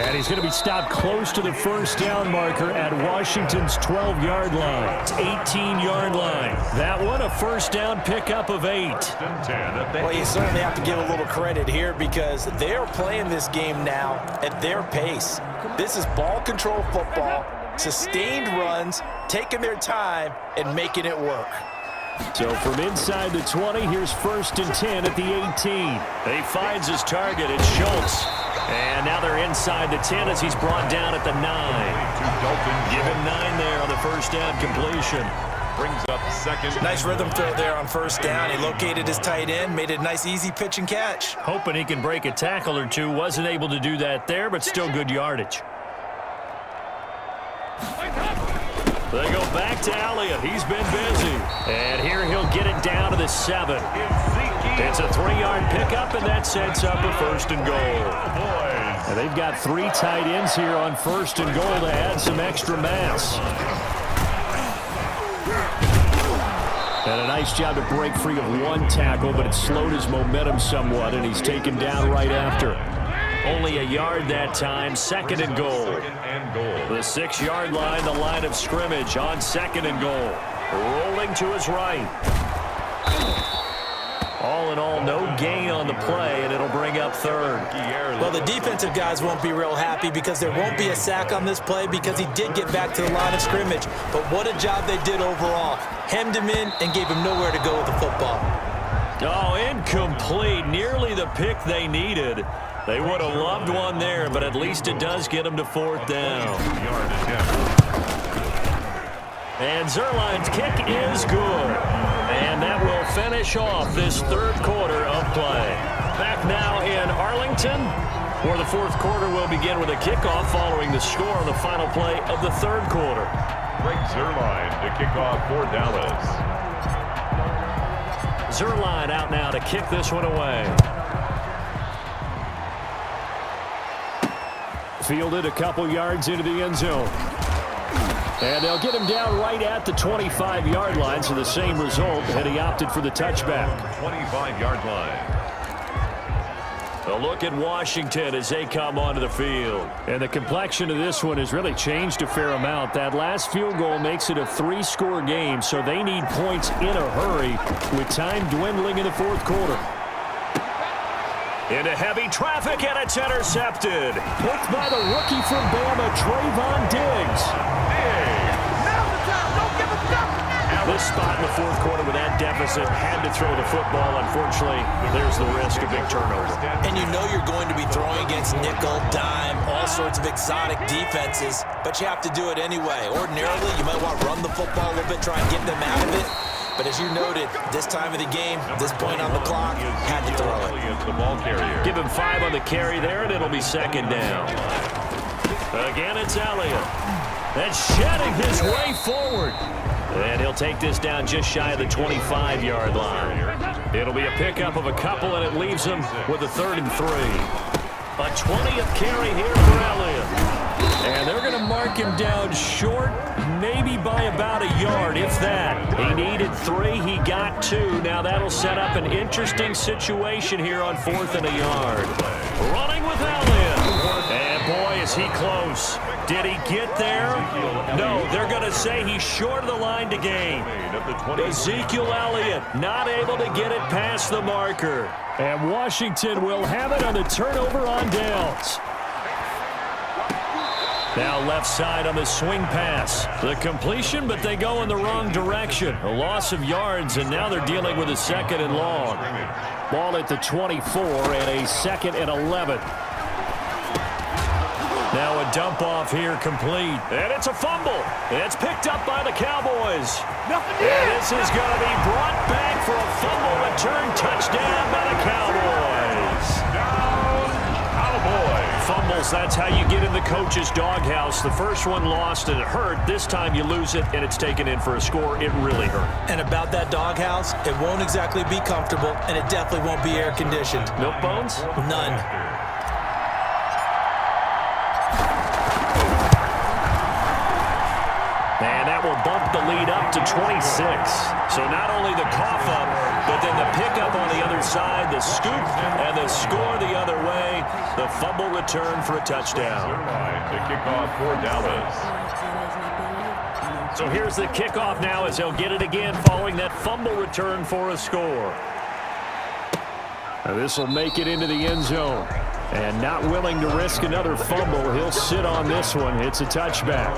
And he's going to be stopped close to the first down marker at Washington's 12-yard line. It's 18-yard line. That one, a first down pickup of 8. Well, you certainly have to give a little credit here because they're playing this game now at their pace. This is ball control football, sustained runs, taking their time, and making it work. So from inside the 20, here's 1st and 10 at the 18. He finds his target. It's Schultz. And now they're inside the 10 as he's brought down at the 9. Give him 9 there on the first down completion. Brings up second. Nice rhythm throw there on first down. He located his tight end, made it a nice easy pitch and catch. Hoping he can break a tackle or two. Wasn't able to do that there, but still good yardage. They go back to Elliott. He's been busy. And here he'll get it down to the 7. It's a 3-yard pickup, and that sets up a 1st and goal. And they've got 3 tight ends here on 1st and goal to add some extra mass. And a nice job to break free of 1 tackle, but it slowed his momentum somewhat, and he's taken down right after. Only a yard that time, 2nd and goal. The 6-yard line, the line of scrimmage on 2nd and goal. Rolling to his right. All in all, no gain on the play, and it'll bring up 3rd. Well, the defensive guys won't be real happy because there won't be a sack on this play because he did get back to the line of scrimmage. But what a job they did overall. Hemmed him in and gave him nowhere to go with the football. Oh, incomplete. Nearly the pick they needed. They would have loved one there, but at least it does get them to 4th down. And Zerline's kick is good. And that will finish off this 3rd quarter of play. Back now in Arlington, where the 4th quarter will begin with a kickoff following the score on the final play of the 3rd quarter. Greg Zuerlein to kick off for Dallas. Zuerlein out now to kick this one away. Fielded a couple yards into the end zone. And they'll get him down right at the 25-yard line, so the same result, and he opted for the touchback. 25-yard line. A look at Washington as they come onto the field. And the complexion of this one has really changed a fair amount. That last field goal makes it a 3-score game, so they need points in a hurry with time dwindling in the 4th quarter. Into heavy traffic, and it's intercepted. Picked by the rookie from Bama, Trayvon Diggs. This spot in the 4th quarter with that deficit, had to throw the football. Unfortunately, there's the risk of big turnover. And you know you're going to be throwing against nickel, dime, all sorts of exotic defenses, but you have to do it anyway. Ordinarily, you might want to run the football a little bit, try and get them out of it. But as you noted, this time of the game, this point on the clock, had to throw it. Give him 5 on the carry there, and it'll be 2nd down. Again, it's Elliott. And shedding his way forward. And he'll take this down just shy of the 25-yard line. It'll be a pickup of a couple, and it leaves him with a 3rd and 3. A 20th carry here for Elliott. And they're going to mark him down short, maybe by about a yard, if that. He needed 3. He got 2. Now that'll set up an interesting situation here on 4th and a yard. Running with Elliott. And boy, is he close. Did he get there? No, they're going to say he's short of the line to gain. Ezekiel Elliott not able to get it past the marker. And Washington will have it on the turnover on downs. Now left side on the swing pass. The completion, but they go in the wrong direction. A loss of yards, and now they're dealing with a 2nd and long. Ball at the 24 and a 2nd and 11. Now a dump off here complete. And it's a fumble. It's picked up by the Cowboys. And this is going to be brought back for a fumble return touchdown by the Cowboys. Cowboys. Fumbles, that's how you get in the coach's doghouse. The first one lost and it hurt. This time you lose it and it's taken in for a score. It really hurt. And about that doghouse, it won't exactly be comfortable, and it definitely won't be air conditioned. Milk bones? None. And that that will bump the lead up to 26. So not only the cough up, but then the pickup on the other side, the scoop, and the score the other way. The fumble return for a touchdown. To kick off for Dallas. So here's the kickoff now as he'll get it again following that fumble return for a score. Now this will make it into the end zone. And not willing to risk another fumble, he'll sit on this one. It's a touchback.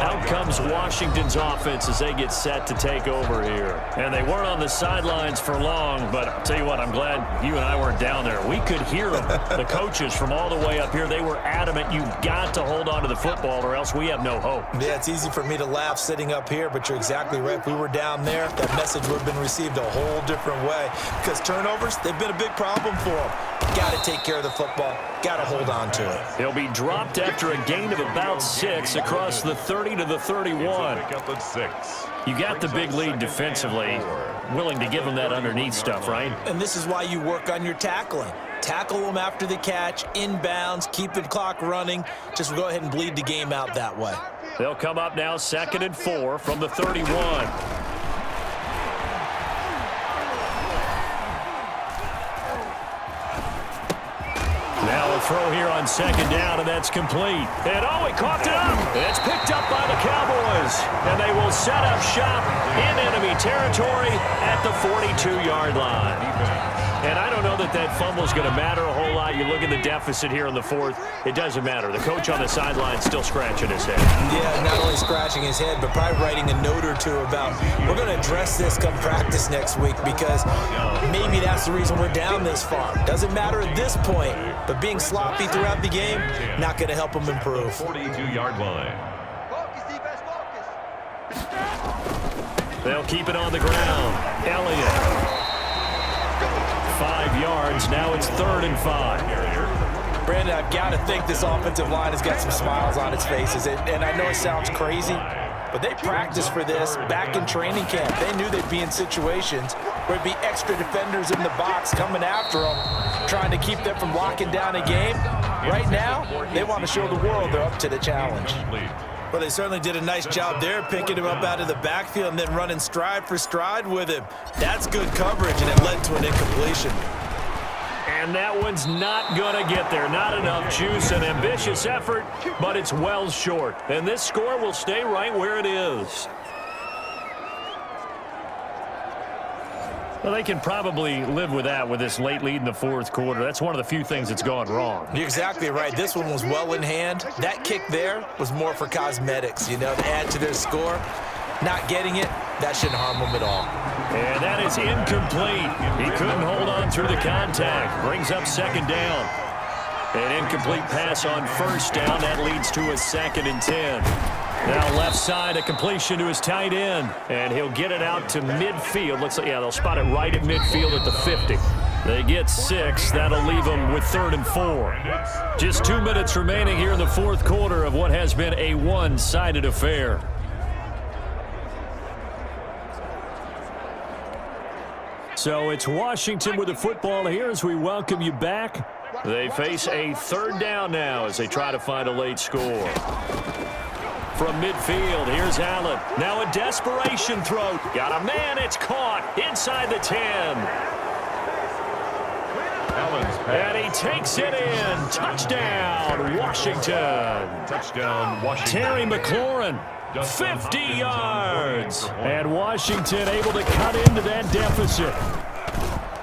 Out comes Washington's offense as they get set to take over here. And they weren't on the sidelines for long, but I'll tell you what, I'm glad you and I weren't down there. We could hear them. The coaches from all the way up here, they were adamant, you've got to hold on to the football or else we have no hope. Yeah, it's easy for me to laugh sitting up here, but you're exactly right. If we were down there, that message would have been received a whole different way. Because turnovers, they've been a big problem for them. Got to take care of the football. Got to hold on to it. He'll be dropped after a gain of about 6 across the 30 to the 31. You got the big lead defensively. Willing to give him that underneath stuff, right? And this is why you work on your tackling. Tackle them after the catch, inbounds, keep the clock running. Just go ahead and bleed the game out that way. They'll come up now 2nd and 4 from the 31. Now a throw here on 2nd down, and that's complete. And he coughed it up. It's picked up by the Cowboys. And they will set up shop in enemy territory at the 42-yard line. And I don't know that that fumble is going to matter a whole lot. You look at the deficit here in the 4th. It doesn't matter. The coach on the sideline still scratching his head. Yeah, not only scratching his head, but probably writing a note or two about, we're going to address this come practice next week because maybe that's the reason we're down this far. Doesn't matter at this point, but being sloppy throughout the game, not going to help them improve. 42-yard line. They'll keep it on the ground. Elliott. 5 yards. Now it's 3rd and 5. Brandon, I've got to think this offensive line has got some smiles on its faces. And I know it sounds crazy, but they practiced for this back in training camp. They knew they'd be in situations where it'd be extra defenders in the box coming after them, trying to keep them from locking down a game. Right now, they want to show the world they're up to the challenge. Well, they certainly did a nice job there, picking him up out of the backfield and then running stride for stride with him. That's good coverage, and it led to an incompletion. And that one's not going to get there. Not enough juice. An ambitious effort, but it's well short. And this score will stay right where it is. Well, they can probably live with that with this late lead in the 4th quarter. That's one of the few things that's gone wrong. You're exactly right. This one was well in hand. That kick there was more for cosmetics, you know, to add to their score. Not getting it, that shouldn't harm them at all. And that is incomplete. He couldn't hold on through the contact. Brings up 2nd down. An incomplete pass on 1st down. That leads to a 2nd and 10. Now left side, a completion to his tight end. And he'll get it out to midfield. Looks like, yeah, they'll spot it right at midfield at the 50. They get 6. That'll leave them with 3rd and 4. Just 2 minutes remaining here in the 4th quarter of what has been a one-sided affair. So it's Washington with the football here as we welcome you back. They face a 3rd down now as they try to find a late score. From midfield, here's Allen. Now a desperation throw. Got a man, it's caught inside the 10. And he takes it in. Touchdown, Washington. Touchdown, Washington. Terry McLaurin. 50 yards. And Washington able to cut into that deficit.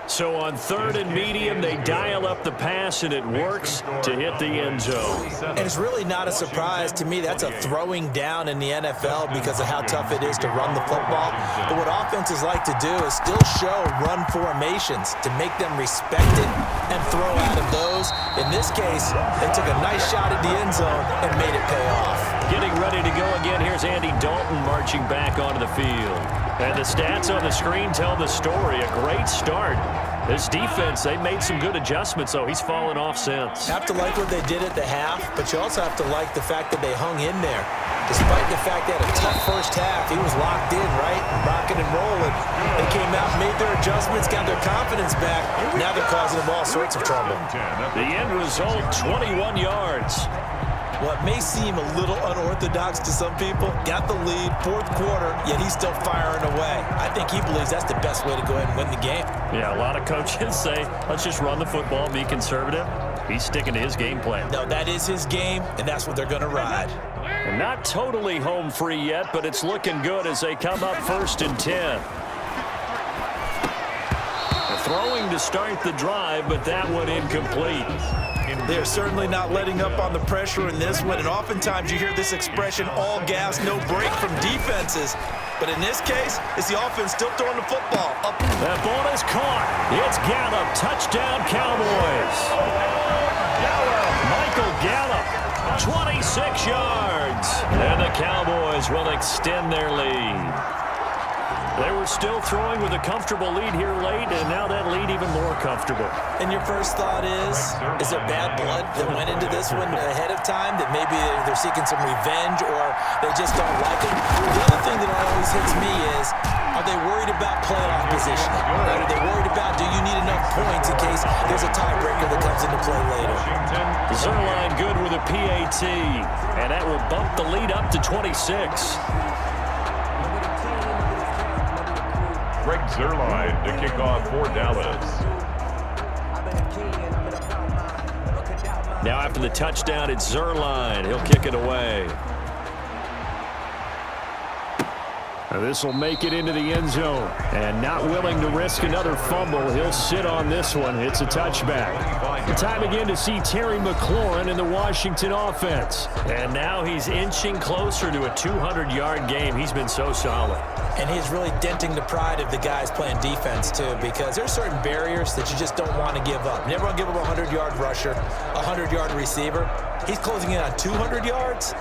So on 3rd and medium, they dial up the pass, and it works to hit the end zone. And it's really not a surprise to me. That's a throwing down in the NFL because of how tough it is to run the football. But what offenses like to do is still show run formations to make them respect it and throw out of those. In this case, they took a nice shot at the end zone and made it pay off. Getting ready to go again. Here's Andy Dalton marching back onto the field. And the stats on the screen tell the story. A great start. This defense, they made some good adjustments, though. He's fallen off since. Have to like what they did at the half, but you also have to like the fact that they hung in there. Despite the fact they had a tough first half, he was locked in, right? Rocking and rolling. They came out, made their adjustments, got their confidence back. Now they're causing them all sorts of trouble. The end result, 21 yards. Well, it may seem a little unorthodox to some people. Got the lead, fourth quarter, yet he's still firing away. I think he believes that's the best way to go ahead and win the game. Yeah, a lot of coaches say, let's just run the football, be conservative. He's sticking to his game plan. No, that is his game, and that's what they're going to ride. And not totally home free yet, but it's looking good as they come up 1st and 10. Throwing to start the drive, but that one incomplete. They're certainly not letting up on the pressure in this one, and oftentimes you hear this expression, all gas, no break from defenses. But in this case, it's the offense still throwing the football. Up. That ball is caught. It's Gallup. Touchdown, Cowboys. Michael Gallup, 26 yards. And the Cowboys will extend their lead. They were still throwing with a comfortable lead here late, and now that lead even more comfortable. And your first thought is there bad blood that went into this one ahead of time, that maybe they're seeking some revenge or they just don't like it? The other thing that always hits me is, are they worried about playoff positioning? Are they worried about, do you need enough points in case there's a tiebreaker that comes into play later? Zerline good with a PAT, and that will bump the lead up to 26. Greg Zerline to kick off for Dallas. Now after the touchdown, it's Zerline. He'll kick it away. This will make it into the end zone. And not willing to risk another fumble, he'll sit on this one. It's a touchback. Time again to see Terry McLaurin in the Washington offense. And now he's inching closer to a 200-yard game. He's been so solid. And he's really denting the pride of the guys playing defense, too, because there's certain barriers that you just don't want to give up. Never want to give up a 100-yard rusher, a 100-yard receiver. He's closing in on 200 yards.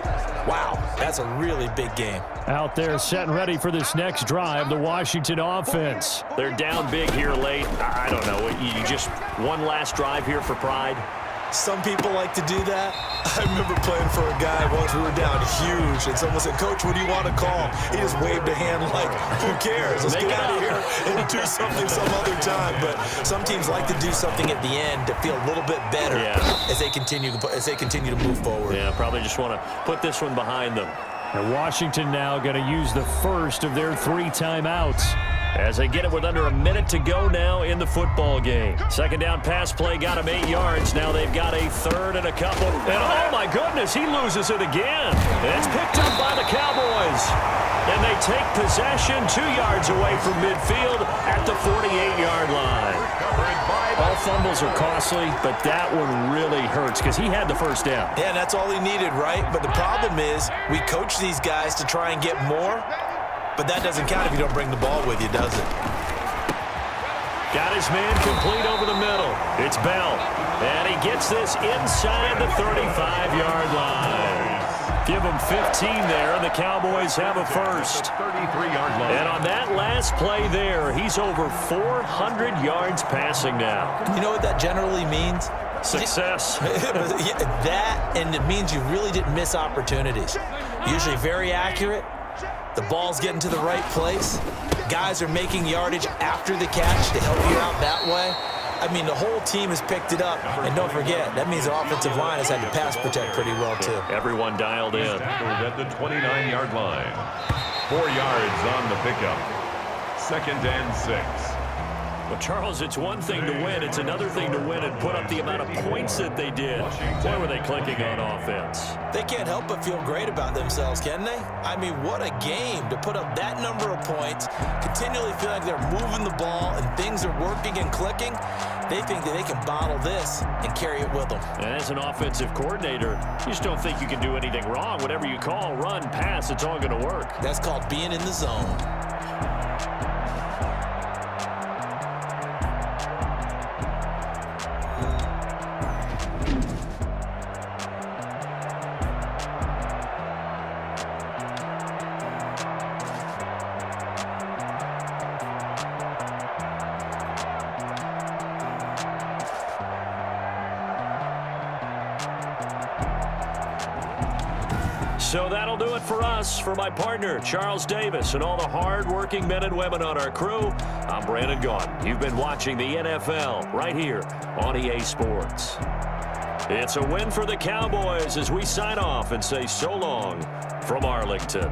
Wow, that's a really big game. Out there setting ready for this next drive, the Washington offense. They're down big here late. I don't know. You just one last drive here for pride? Some people like to do that. I remember playing for a guy once. We were down huge, and someone said, "Coach, what do you want to call?" He just waved a hand like, who cares? Let's get out of here and do something some other time. But some teams like to do something at the end to feel a little bit better as they continue to move forward. Yeah, probably just want to put this one behind them. And Washington now going to use the first of their 3 timeouts as they get it with under a minute to go now in the football game. Second down pass play got him 8 yards. Now they've got a third and a couple. And oh my goodness, he loses it again. And it's picked up by the Cowboys. And they take possession 2 yards away from midfield at the 48-yard line. All fumbles are costly, but that one really hurts because he had the first down. Yeah, that's all he needed, right? But the problem is we coach these guys to try and get more, but that doesn't count if you don't bring the ball with you, does it? Got his man complete over the middle. It's Bell. And he gets this inside the 35-yard line. Give him 15 there, and the Cowboys have a first. 33-yard line. And on that last play there, he's over 400 yards passing now. You know what that generally means? Success. That, and it means you really didn't miss opportunities. Usually very accurate. The ball's getting to the right place. Guys are making yardage after the catch to help you out that way. I mean, the whole team has picked it up. And don't forget, that means the offensive line has had to pass protect pretty well, too. Everyone dialed in. At the 29-yard line. 4 yards on the pickup. 2nd and 6. Well, Charles, it's one thing to win. It's another thing to win and put up the amount of points that they did. Boy, were they clicking on offense. They can't help but feel great about themselves, can they? I mean, what a game to put up that number of points, continually feel like they're moving the ball and things are working and clicking. They think that they can bottle this and carry it with them. And as an offensive coordinator, you just don't think you can do anything wrong. Whatever you call, run, pass, it's all going to work. That's called being in the zone. So that'll do it for us. For my partner, Charles Davis, and all the hard-working men and women on our crew, I'm Brandon Gaudin. You've been watching the NFL right here on EA Sports. It's a win for the Cowboys as we sign off and say so long from Arlington.